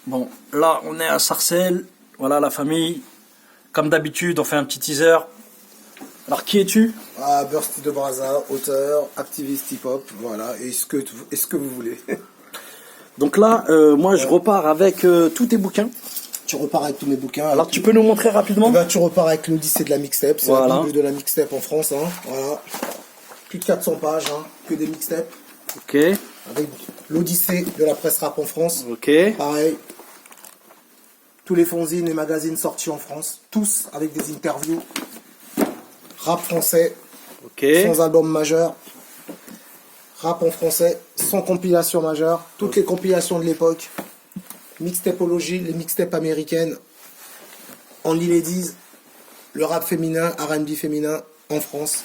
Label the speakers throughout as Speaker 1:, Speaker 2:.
Speaker 1: Bon, là, on est à Sarcelles. Voilà la famille. Comme d'habitude, on fait un petit teaser. Alors, qui es-tu?
Speaker 2: Bursty de Brazza, auteur, activiste hip-hop, voilà, et ce que vous voulez.
Speaker 1: Donc là, moi, je repars avec tous tes bouquins.
Speaker 2: Tu repars avec tous mes bouquins.
Speaker 1: Alors, tu peux nous montrer rapidement?
Speaker 2: Tu repars avec l'Odyssée de la mixtape, c'est
Speaker 1: Voilà.
Speaker 2: la bible de la mixtape en France, hein, voilà. Plus de 400 pages, hein, que des mixtapes.
Speaker 1: Ok.
Speaker 2: Avec l'Odyssée de la presse rap en France.
Speaker 1: Ok.
Speaker 2: Pareil. Tous les fanzines et magazines sortis en France, tous avec des interviews. Rap français,
Speaker 1: Ok.
Speaker 2: sans album majeur. Rap en français, sans compilation majeure. Toutes les compilations de l'époque. Mixtapologie, les mixtapes américaines. Only Ladies, le rap féminin, R&B féminin en France.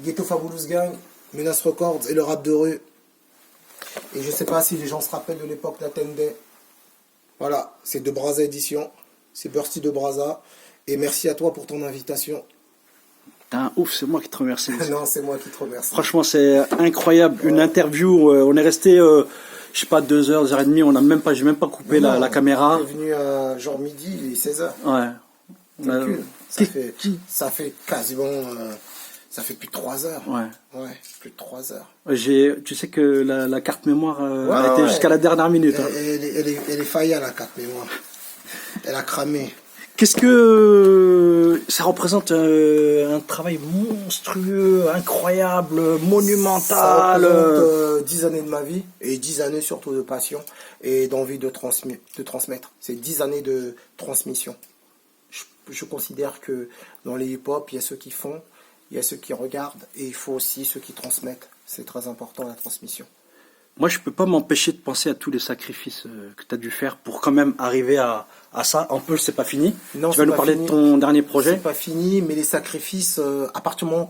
Speaker 2: Ghetto Fabulous Gang, Menace Records et le rap de rue. Et je sais pas si les gens se rappellent de l'époque d'Attendé. Voilà, c'est de Brazza Édition. C'est Bursty de Brazza. Et merci à toi pour ton invitation.
Speaker 1: Putain, ouf, c'est moi qui te remercie.
Speaker 2: Non, c'est moi qui te remercie.
Speaker 1: Franchement, c'est incroyable. Une interview, on est resté, je sais pas, 2 heures, 2 heures et demie. J'ai même pas coupé la caméra.
Speaker 2: On est venu à genre midi, il est 16h.
Speaker 1: Ouais.
Speaker 2: Ça fait quasiment... ça fait plus de 3 heures.
Speaker 1: Ouais.
Speaker 2: Ouais, plus de 3 heures.
Speaker 1: Tu sais que la carte mémoire, elle était jusqu'à la dernière minute. Hein.
Speaker 2: Elle est faillie à la carte mémoire. Elle a cramé.
Speaker 1: Qu'est-ce que ça représente un travail monstrueux, incroyable, monumental.
Speaker 2: Ça représente 10 années de ma vie et 10 années surtout de passion et d'envie de transmettre. C'est 10 années de transmission. Je considère que dans les hip-hop, il y a ceux qui font, il y a ceux qui regardent et il faut aussi ceux qui transmettent. C'est très important la transmission.
Speaker 1: Moi, je peux pas m'empêcher de penser à tous les sacrifices que tu as dû faire pour quand même arriver à ça. En plus, c'est pas fini.
Speaker 2: Non,
Speaker 1: tu vas nous parler de ton dernier projet.
Speaker 2: C'est pas fini, mais les sacrifices, à partir du moment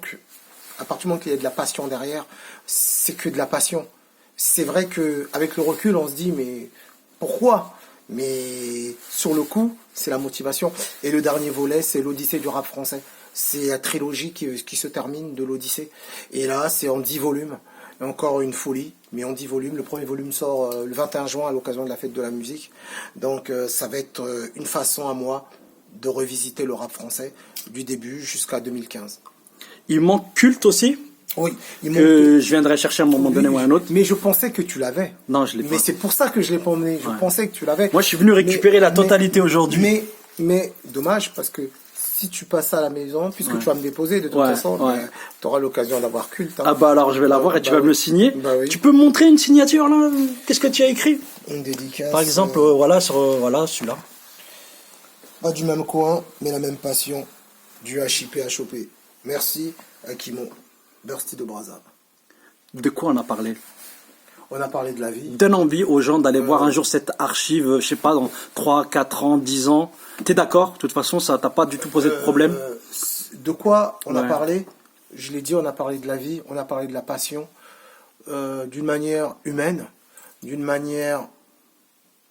Speaker 2: qu'il y a de la passion derrière, c'est que de la passion. C'est vrai qu'avec le recul, on se dit, mais pourquoi? Mais sur le coup, c'est la motivation. Et le dernier volet, c'est l'Odyssée du rap français. C'est la trilogie qui se termine de l'Odyssée. Et là, c'est en 10 volumes. Encore une folie, mais en 10 volumes. Le premier volume sort le 21 juin à l'occasion de la fête de la musique. Donc ça va être une façon à moi de revisiter le rap français du début jusqu'à 2015.
Speaker 1: Il manque Culte aussi.
Speaker 2: Oui,
Speaker 1: je viendrai chercher à un moment donné ou à un autre.
Speaker 2: Mais je pensais que tu l'avais.
Speaker 1: Non, je l'ai pas.
Speaker 2: Mais c'est pour ça que je l'ai pas emmené. Je pensais que tu l'avais.
Speaker 1: Moi, je suis venu récupérer la totalité aujourd'hui.
Speaker 2: Mais dommage parce que si tu passes à la maison, puisque tu vas me déposer de toute façon, tu auras l'occasion d'avoir Culte. Hein.
Speaker 1: Ah bah alors je vais l'avoir et tu vas me le signer.
Speaker 2: Bah oui.
Speaker 1: Tu peux me montrer une signature là? Qu'est-ce que tu as écrit?
Speaker 2: Une dédicace.
Speaker 1: Par exemple, voilà, sur celui-là.
Speaker 2: Pas du même coin, mais la même passion. Du HIP HOP. Merci à Kimon. Bursty de Brazza.
Speaker 1: De quoi on a parlé?
Speaker 2: On a parlé de la vie.
Speaker 1: Donne envie aux gens d'aller voir un jour cette archive, je sais pas, dans 3, 4 ans, 10 ans. T'es d'accord? De toute façon, ça t'a pas du tout posé de problème?
Speaker 2: De quoi on a parlé? Je l'ai dit, on a parlé de la vie, on a parlé de la passion, d'une manière humaine, d'une manière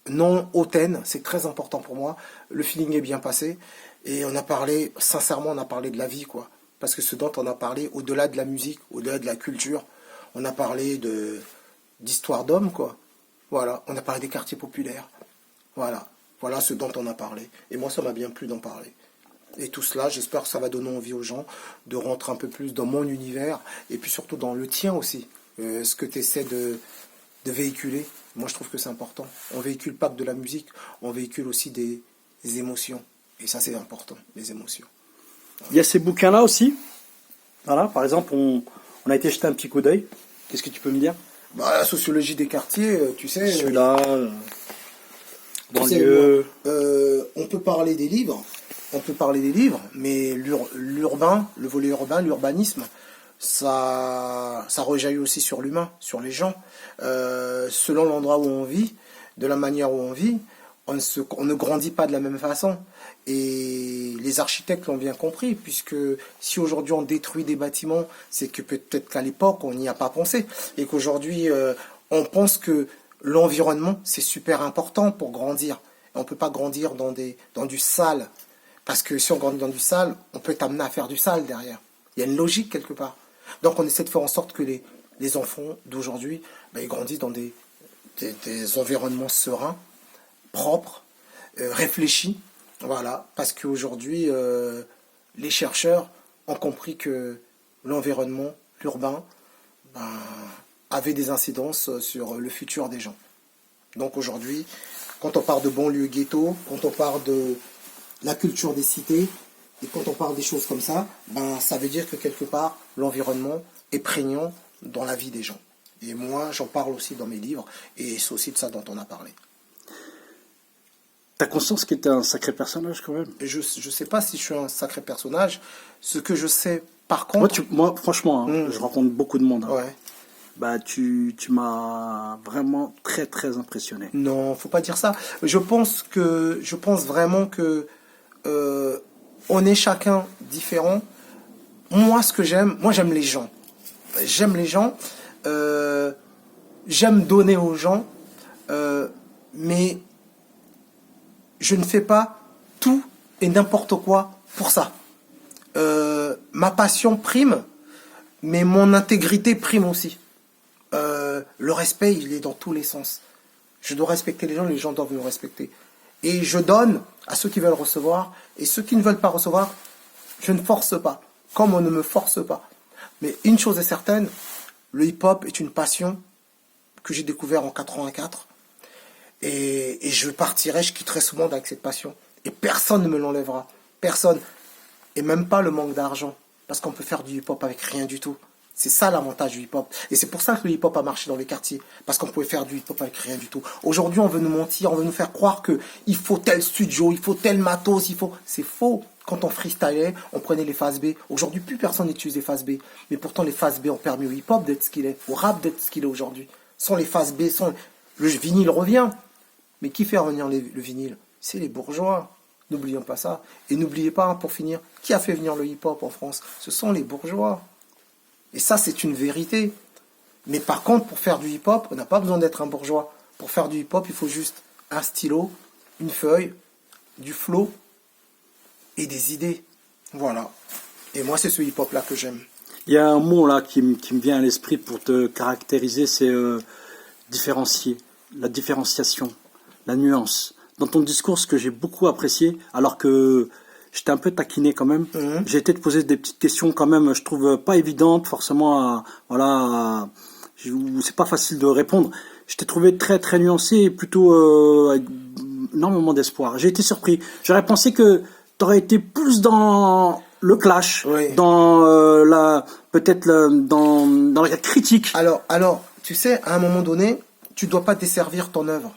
Speaker 2: non hautaine, c'est très important pour moi. Le feeling est bien passé. Et on a parlé, sincèrement, on a parlé de la vie, quoi. Parce que ce dont on a parlé, au-delà de la musique, au-delà de la culture, on a parlé d'histoire d'homme, quoi. Voilà, on a parlé des quartiers populaires. Voilà ce dont on a parlé. Et moi, ça m'a bien plu d'en parler. Et tout cela, j'espère que ça va donner envie aux gens de rentrer un peu plus dans mon univers, et puis surtout dans le tien aussi. Ce que tu essaies de véhiculer, moi je trouve que c'est important. On véhicule pas que de la musique, on véhicule aussi des émotions. Et ça, c'est important, les émotions.
Speaker 1: Il y a ces bouquins-là aussi. Voilà, par exemple, on a été jeter un petit coup d'œil. Qu'est-ce que tu peux me dire?
Speaker 2: La sociologie des quartiers, tu sais...
Speaker 1: Celui-là,
Speaker 2: banlieue... on peut parler des livres, mais l'urbain, le volet urbain, l'urbanisme, ça rejaillit aussi sur l'humain, sur les gens. Selon l'endroit où on vit, de la manière où on vit, on ne grandit pas de la même façon. Et les architectes l'ont bien compris, puisque si aujourd'hui on détruit des bâtiments, c'est que peut-être qu'à l'époque on n'y a pas pensé, et qu'aujourd'hui on pense que l'environnement c'est super important pour grandir. On ne peut pas grandir dans du sale, parce que si on grandit dans du sale, on peut être amené à faire du sale derrière. Il y a une logique quelque part. Donc on essaie de faire en sorte que les enfants d'aujourd'hui, ils grandissent dans des environnements sereins, propre, réfléchi. Voilà, parce qu'aujourd'hui, les chercheurs ont compris que l'environnement, l'urbain, avait des incidences sur le futur des gens. Donc aujourd'hui, quand on parle de banlieue ghetto, quand on parle de la culture des cités, et quand on parle des choses comme ça, ça veut dire que quelque part, l'environnement est prégnant dans la vie des gens. Et moi, j'en parle aussi dans mes livres, et c'est aussi de ça dont on a parlé.
Speaker 1: T'as conscience qu'il était un sacré personnage quand même?
Speaker 2: Je sais pas si je suis un sacré personnage. Ce que je sais, par contre...
Speaker 1: Moi franchement, je rencontre beaucoup de monde.
Speaker 2: Ouais.
Speaker 1: Tu m'as vraiment très très impressionné.
Speaker 2: Non, faut pas dire ça. Je pense vraiment que on est chacun différent. Moi, ce que j'aime les gens. J'aime les gens. J'aime donner aux gens. Mais je ne fais pas tout et n'importe quoi pour ça. Ma passion prime, mais mon intégrité prime aussi. Le respect, il est dans tous les sens. Je dois respecter les gens doivent me respecter. Et je donne à ceux qui veulent recevoir, et ceux qui ne veulent pas recevoir, je ne force pas, comme on ne me force pas. Mais une chose est certaine, le hip-hop est une passion que j'ai découvert en 84. Et je quitterai ce monde avec cette passion. Et personne ne me l'enlèvera. Personne. Et même pas le manque d'argent. Parce qu'on peut faire du hip-hop avec rien du tout. C'est ça l'avantage du hip-hop. Et c'est pour ça que le hip-hop a marché dans les quartiers. Parce qu'on pouvait faire du hip-hop avec rien du tout. Aujourd'hui, on veut nous mentir, on veut nous faire croire qu'il faut tel studio, il faut tel matos, C'est faux. Quand on freestylait, on prenait les phases B. Aujourd'hui, plus personne n'utilise les phases B. Mais pourtant, les phases B ont permis au hip-hop d'être ce qu'il est, au rap d'être ce qu'il est aujourd'hui. Sans les phases B, le vinyle revient. Mais qui fait revenir le vinyle? C'est les bourgeois. N'oublions pas ça. Et n'oubliez pas, pour finir, qui a fait venir le hip-hop en France? Ce sont les bourgeois. Et ça, c'est une vérité. Mais par contre, pour faire du hip-hop, on n'a pas besoin d'être un bourgeois. Pour faire du hip-hop, il faut juste un stylo, une feuille, du flow et des idées. Voilà. Et moi, c'est ce hip-hop-là que j'aime.
Speaker 1: Il y a un mot là qui me vient à l'esprit pour te caractériser, c'est différencier, la différenciation, la nuance. Dans ton discours, ce que j'ai beaucoup apprécié, alors que j'étais un peu taquiné quand même, j'ai été te poser des petites questions quand même, je trouve pas évidentes forcément c'est pas facile de répondre. Je t'ai trouvé très très nuancé et plutôt avec énormément d'espoir. J'ai été surpris. J'aurais pensé que tu aurais été plus dans le clash, dans dans la critique.
Speaker 2: Alors, tu sais, à un moment donné, tu dois pas desservir ton œuvre.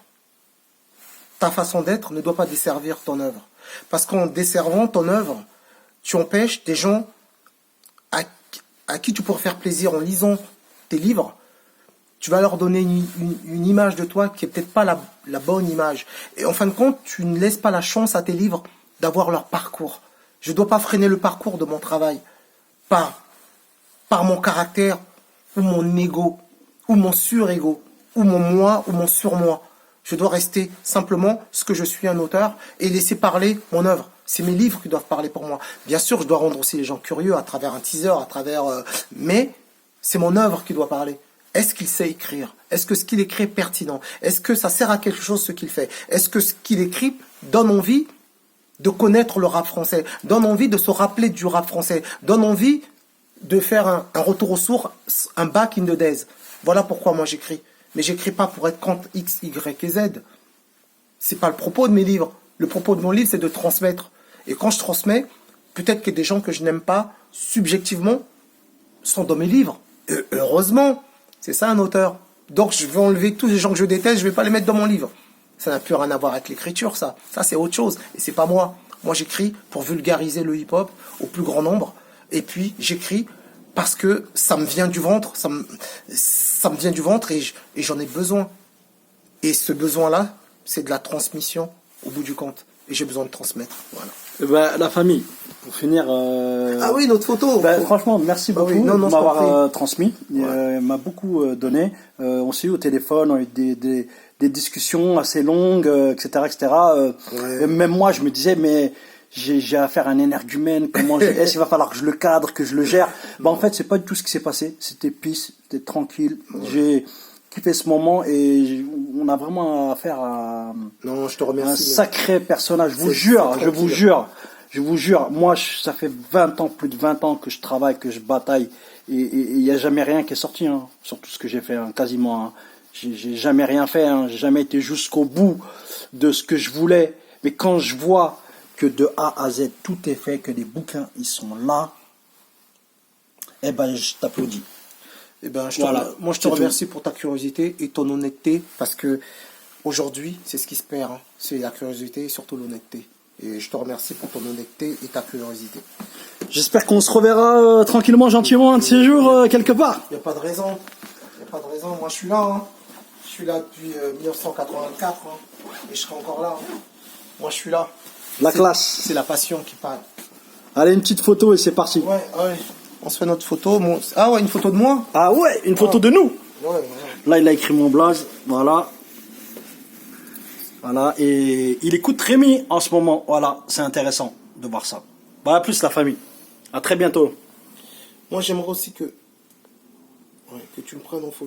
Speaker 2: Ta façon d'être ne doit pas desservir ton œuvre. Parce qu'en desservant ton œuvre, tu empêches des gens à qui tu pourrais faire plaisir en lisant tes livres. Tu vas leur donner une image de toi qui est peut-être pas la bonne image. Et en fin de compte, tu ne laisses pas la chance à tes livres d'avoir leur parcours. Je ne dois pas freiner le parcours de mon travail par mon caractère ou mon ego ou mon surego ou mon moi ou mon surmoi. Je dois rester simplement ce que je suis, un auteur, et laisser parler mon œuvre. C'est mes livres qui doivent parler pour moi. Bien sûr, je dois rendre aussi les gens curieux à travers un teaser, mais c'est mon œuvre qui doit parler. Est-ce qu'il sait écrire? Est-ce que ce qu'il écrit est pertinent? Est-ce que ça sert à quelque chose ce qu'il fait? Est-ce que ce qu'il écrit donne envie de connaître le rap français? Donne envie de se rappeler du rap français? Donne envie de faire un retour aux sources, un back in the days? Voilà pourquoi moi j'écris. Mais j'écris pas pour être contre X, Y et Z. C'est pas le propos de mes livres. Le propos de mon livre, c'est de transmettre. Et quand je transmets, peut-être que des gens que je n'aime pas, subjectivement, sont dans mes livres. Et heureusement, c'est ça un auteur. Donc je vais enlever tous les gens que je déteste, je vais pas les mettre dans mon livre. Ça n'a plus rien à voir avec l'écriture, ça. Ça, c'est autre chose. Et c'est pas moi. Moi, j'écris pour vulgariser le hip-hop au plus grand nombre. Et puis, j'écris parce que ça me vient du ventre, ça me vient du ventre et j'en ai besoin. Et ce besoin-là, c'est de la transmission au bout du compte. Et j'ai besoin de transmettre. Voilà.
Speaker 1: La famille, pour finir.
Speaker 2: Ah oui, notre photo.
Speaker 1: Franchement, merci beaucoup de m'avoir transmis. Il m'a beaucoup donné. On s'est eu au téléphone, on a eu des discussions assez longues, etc. etc. Même moi, je me disais, mais j'ai affaire à un énergumène, est-ce qu'il va falloir que je le cadre, que je le gère? En fait, c'est pas du tout ce qui s'est passé. C'était peace, c'était tranquille. J'ai kiffé ce moment et on a vraiment affaire à
Speaker 2: Non, je te
Speaker 1: un
Speaker 2: remercie.
Speaker 1: sacré personnage. Je vous
Speaker 2: C'est
Speaker 1: jure,
Speaker 2: très
Speaker 1: je vous
Speaker 2: tranquille.
Speaker 1: jure, je vous jure. Moi, ça fait 20 ans, plus de 20 ans que je travaille, que je bataille et il n'y a jamais rien qui est sorti, hein, sur tout ce que j'ai fait, hein, quasiment. Hein. J'ai jamais rien fait, hein, j'ai jamais été jusqu'au bout de ce que je voulais. Mais quand je vois que de A à Z tout est fait, que les bouquins ils sont là, eh ben je t'applaudis.
Speaker 2: Eh ben,
Speaker 1: Voilà,
Speaker 2: moi, je te
Speaker 1: c'est tout.
Speaker 2: remercie pour ta curiosité et ton honnêteté, parce que aujourd'hui, c'est ce qui se perd, hein. C'est la curiosité et surtout l'honnêteté. Et je te remercie pour ton honnêteté et ta curiosité.
Speaker 1: J'espère qu'on se reverra tranquillement, gentiment, un de ces jours, quelque part.
Speaker 2: Il n'y a pas de raison. Il n'y a pas de raison. Moi, je suis là. Hein. Je suis là depuis 1984. Hein. Et je serai encore là. Hein. Moi, je suis là.
Speaker 1: La classe.
Speaker 2: C'est la passion qui parle.
Speaker 1: Allez, une petite photo et c'est parti.
Speaker 2: Ouais, ouais. On se fait notre photo. Ah ouais, une photo de moi.
Speaker 1: Ah ouais, une photo de nous.
Speaker 2: Ouais, ouais.
Speaker 1: Là, il a écrit mon blaze. Voilà. Voilà. Et il écoute Rémi en ce moment. Voilà. C'est intéressant de voir ça. Voilà, plus la famille. À très bientôt.
Speaker 2: Moi, j'aimerais aussi que tu me prennes en photo.